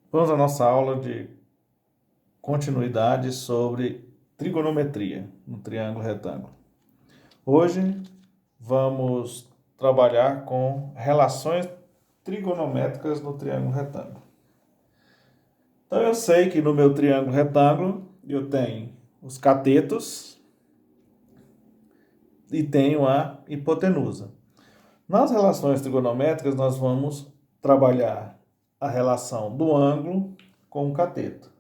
Vamos à nossa aula de continuidade sobre trigonometria no triângulo retângulo. Hoje vamos trabalhar com relações trigonométricas no triângulo retângulo. Então eu sei que no meu triângulo retângulo eu tenho os catetos e tenho a hipotenusa. Nas relações trigonométricas nós vamos trabalhar a relação do ângulo com o cateto.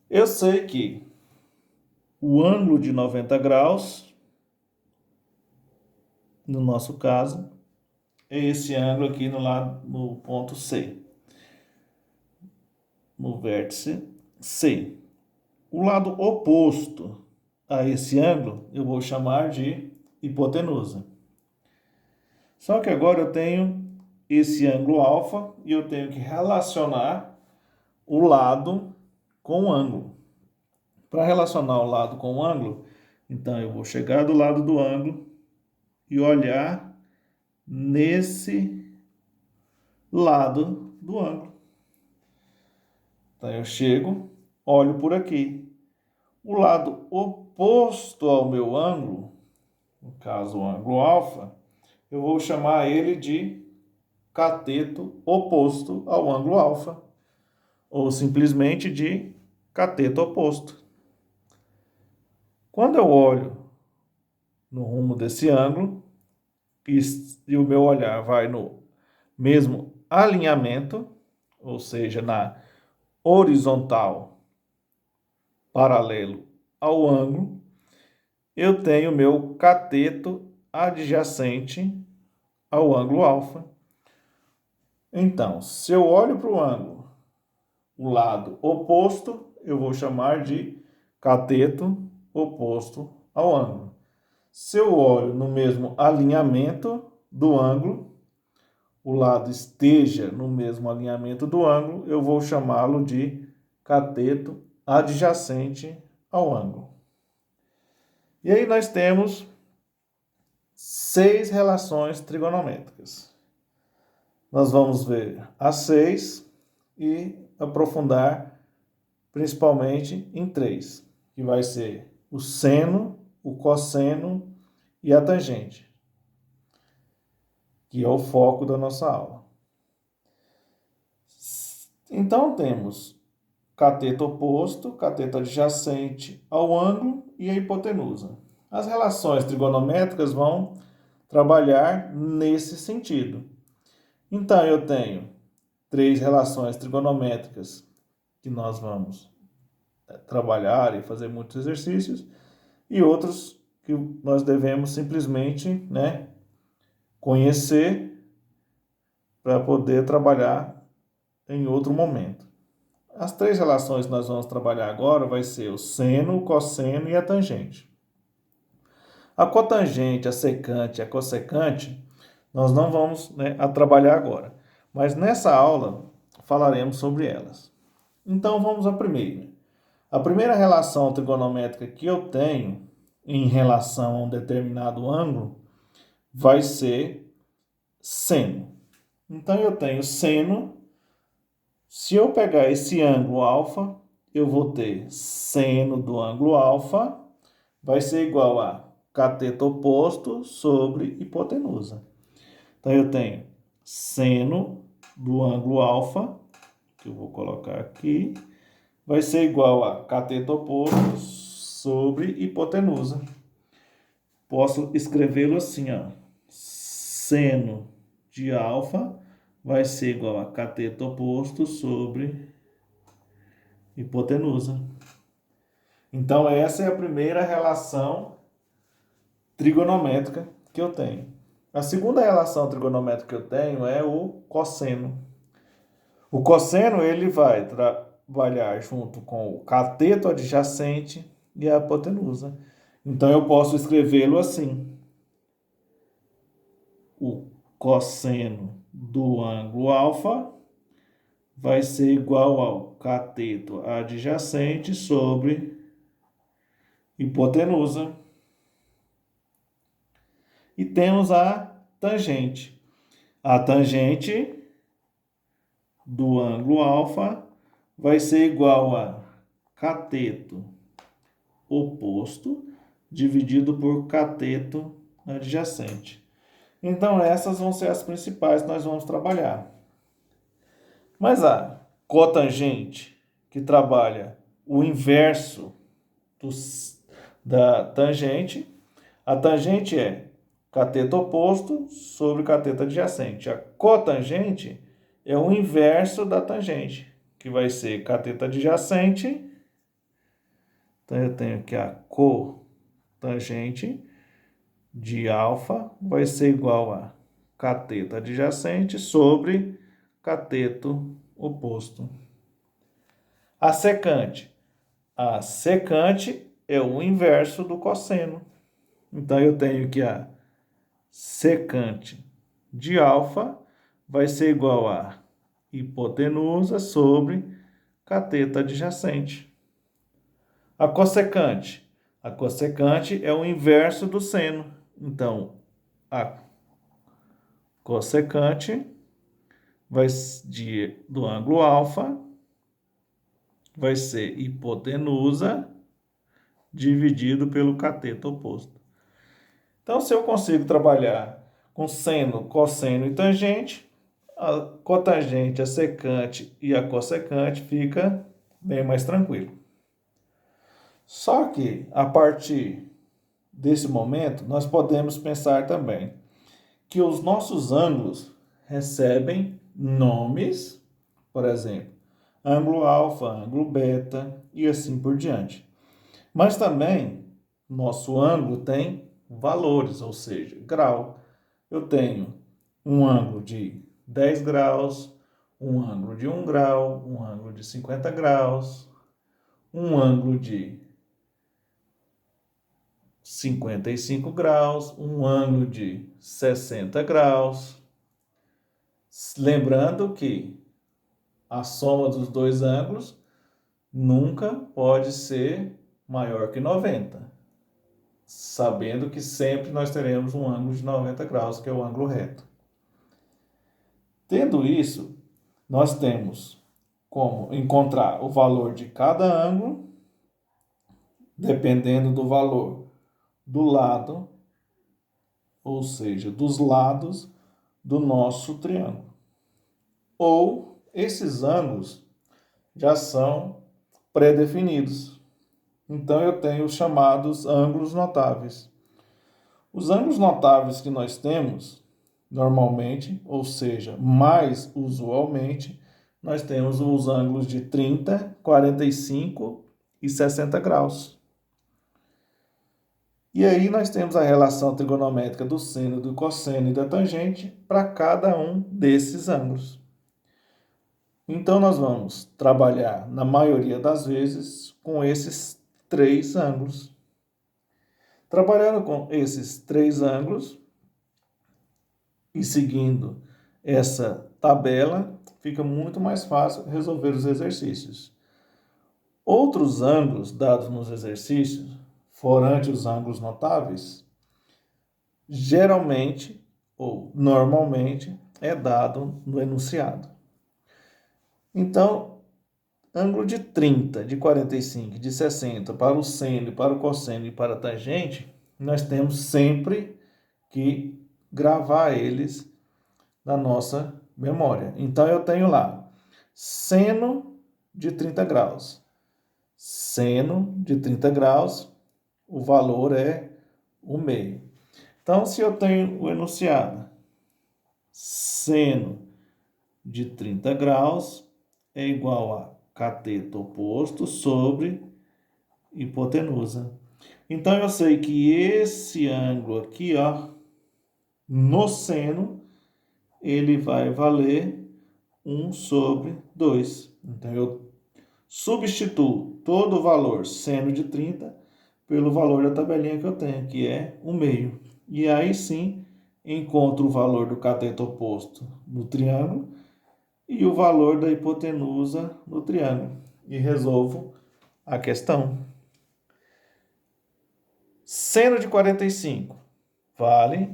Eu sei que o ângulo de 90 graus, no nosso caso, é esse ângulo aqui no ponto C, no vértice C. O lado oposto a esse ângulo eu vou chamar de hipotenusa. Só que agora eu tenho esse ângulo alfa e eu tenho que relacionar o lado com o ângulo. Para relacionar o lado com o ângulo, então eu vou chegar do lado do ângulo e olhar nesse lado do ângulo. Então eu chego, olho por aqui. O lado oposto ao meu ângulo, no caso o ângulo alfa, eu vou chamar ele de cateto oposto ao ângulo alfa, ou simplesmente de cateto oposto. Quando eu olho no rumo desse ângulo e o meu olhar vai no mesmo alinhamento, ou seja, na horizontal paralelo ao ângulo, eu tenho meu cateto adjacente ao ângulo alfa. Então, se eu olho para o ângulo, o lado oposto, eu vou chamar de cateto oposto ao ângulo. Se eu olho no mesmo alinhamento do ângulo, o lado esteja no mesmo alinhamento do ângulo, eu vou chamá-lo de cateto adjacente ao ângulo. E aí nós temos 6 relações trigonométricas. Nós vamos ver as 6 e aprofundar principalmente em 3, que vai ser o seno, o cosseno e a tangente, que é o foco da nossa aula. Então temos cateto oposto, cateto adjacente ao ângulo e a hipotenusa. As relações trigonométricas vão trabalhar nesse sentido. Então eu tenho 3 relações trigonométricas que nós vamos trabalhar e fazer muitos exercícios, e outros que nós devemos simplesmente, conhecer para poder trabalhar em outro momento. As 3 relações que nós vamos trabalhar agora vai ser o seno, o cosseno e a tangente. A cotangente, a secante e a cossecante, nós não vamos a trabalhar agora, mas nessa aula falaremos sobre elas. Então vamos à primeira. A primeira relação trigonométrica que eu tenho em relação a um determinado ângulo vai ser seno. Então eu tenho seno. Se eu pegar esse ângulo alfa, eu vou ter seno do ângulo alfa, vai ser igual a cateto oposto sobre hipotenusa. Então eu tenho seno do ângulo alfa, que eu vou colocar aqui, vai ser igual a cateto oposto sobre hipotenusa. Posso escrevê-lo assim, ó. Seno de alfa vai ser igual a cateto oposto sobre hipotenusa. Então essa é a primeira relação trigonométrica que eu tenho. A segunda relação trigonométrica que eu tenho é o cosseno. O cosseno ele vai trabalhar junto com o cateto adjacente e a hipotenusa. Então eu posso escrevê-lo assim: o cosseno do ângulo alfa vai ser igual ao cateto adjacente sobre hipotenusa. E temos a tangente. A tangente do ângulo alfa vai ser igual a cateto oposto dividido por cateto adjacente. Então, essas vão ser as principais que nós vamos trabalhar. Mas a cotangente, que trabalha o inverso da tangente, a tangente é cateto oposto sobre cateto adjacente. A cotangente é o inverso da tangente, que vai ser cateto adjacente. Então, eu tenho aqui a cotangente de alfa vai ser igual a cateto adjacente sobre cateto oposto. A secante. A secante é o inverso do cosseno. Então, eu tenho que a secante de alfa vai ser igual a hipotenusa sobre cateto adjacente. A cossecante. A cossecante é o inverso do seno. Então, a cossecante do ângulo alfa vai ser hipotenusa dividido pelo cateto oposto. Então, se eu consigo trabalhar com seno, cosseno e tangente, a cotangente, a secante e a cossecante fica bem mais tranquilo. Só que, a partir desse momento, nós podemos pensar também que os nossos ângulos recebem nomes, por exemplo, ângulo alfa, ângulo beta e assim por diante. Mas também nosso ângulo tem valores, ou seja, grau. Eu tenho um ângulo de 10 graus, um ângulo de 1 grau, um ângulo de 50 graus, um ângulo de 55 graus, um ângulo de 60 graus. Lembrando que a soma dos dois ângulos nunca pode ser maior que 90, sabendo que sempre nós teremos um ângulo de 90 graus, que é o ângulo reto. Tendo isso, nós temos como encontrar o valor de cada ângulo, dependendo do valor do lado, ou seja, dos lados do nosso triângulo. Ou esses ângulos já são pré-definidos. Então, eu tenho os chamados ângulos notáveis. Os ângulos notáveis que nós temos, normalmente, ou seja, mais usualmente, nós temos os ângulos de 30, 45 e 60 graus. E aí nós temos a relação trigonométrica do seno, do cosseno e da tangente para cada um desses ângulos. Então, nós vamos trabalhar, na maioria das vezes, com esses três ângulos. Trabalhando com esses três ângulos e seguindo essa tabela, fica muito mais fácil resolver os exercícios. Outros ângulos dados nos exercícios, forante os ângulos notáveis, geralmente ou normalmente é dado no enunciado. Então, ângulo de 30, de 45, de 60 para o seno, para o cosseno e para a tangente, nós temos sempre que gravar eles na nossa memória. Então, eu tenho lá seno de 30 graus. Seno de 30 graus, o valor é o meio. Então, se eu tenho o enunciado, seno de 30 graus é igual a cateto oposto sobre hipotenusa. Então, eu sei que esse ângulo aqui, ó, no seno, ele vai valer 1 sobre 2. Então, eu substituo todo o valor seno de 30 pelo valor da tabelinha que eu tenho, que é o meio. E aí sim, encontro o valor do cateto oposto no triângulo e o valor da hipotenusa no triângulo. E resolvo a questão. Seno de 45 vale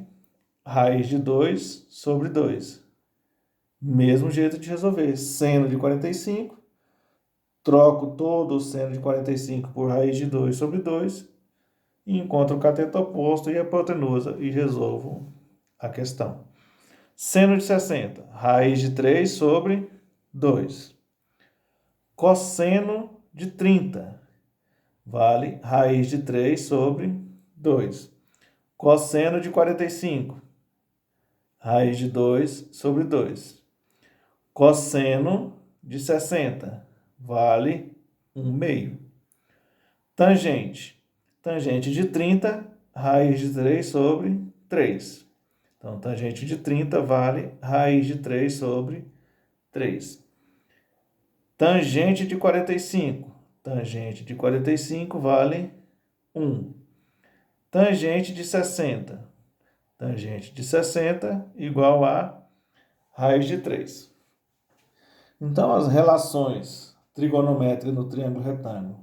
raiz de 2 sobre 2. Mesmo jeito de resolver. Seno de 45, troco todo o seno de 45 por raiz de 2 sobre 2 e encontro o cateto oposto e a hipotenusa e resolvo a questão. Seno de 60, raiz de 3 sobre 2. Cosseno de 30, vale raiz de 3 sobre 2. Cosseno de 45, raiz de 2 sobre 2. Cosseno de 60, vale 1 meio. Tangente. Tangente de 30, raiz de 3 sobre 3. Então, tangente de 30 vale raiz de 3 sobre 3. Tangente de 45. Tangente de 45 vale 1. Tangente de 60. Tangente de 60 igual a raiz de 3. Então, as relações trigonométricas no triângulo retângulo,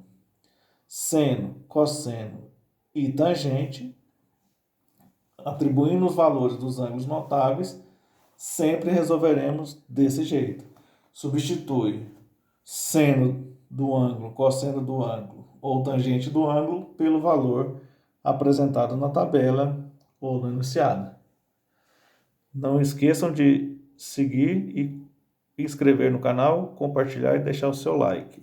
seno, cosseno e tangente, atribuindo os valores dos ângulos notáveis, sempre resolveremos desse jeito. Substitui seno do ângulo, cosseno do ângulo ou tangente do ângulo pelo valor apresentado na tabela ou no enunciado. Não esqueçam de seguir e inscrever no canal, compartilhar e deixar o seu like.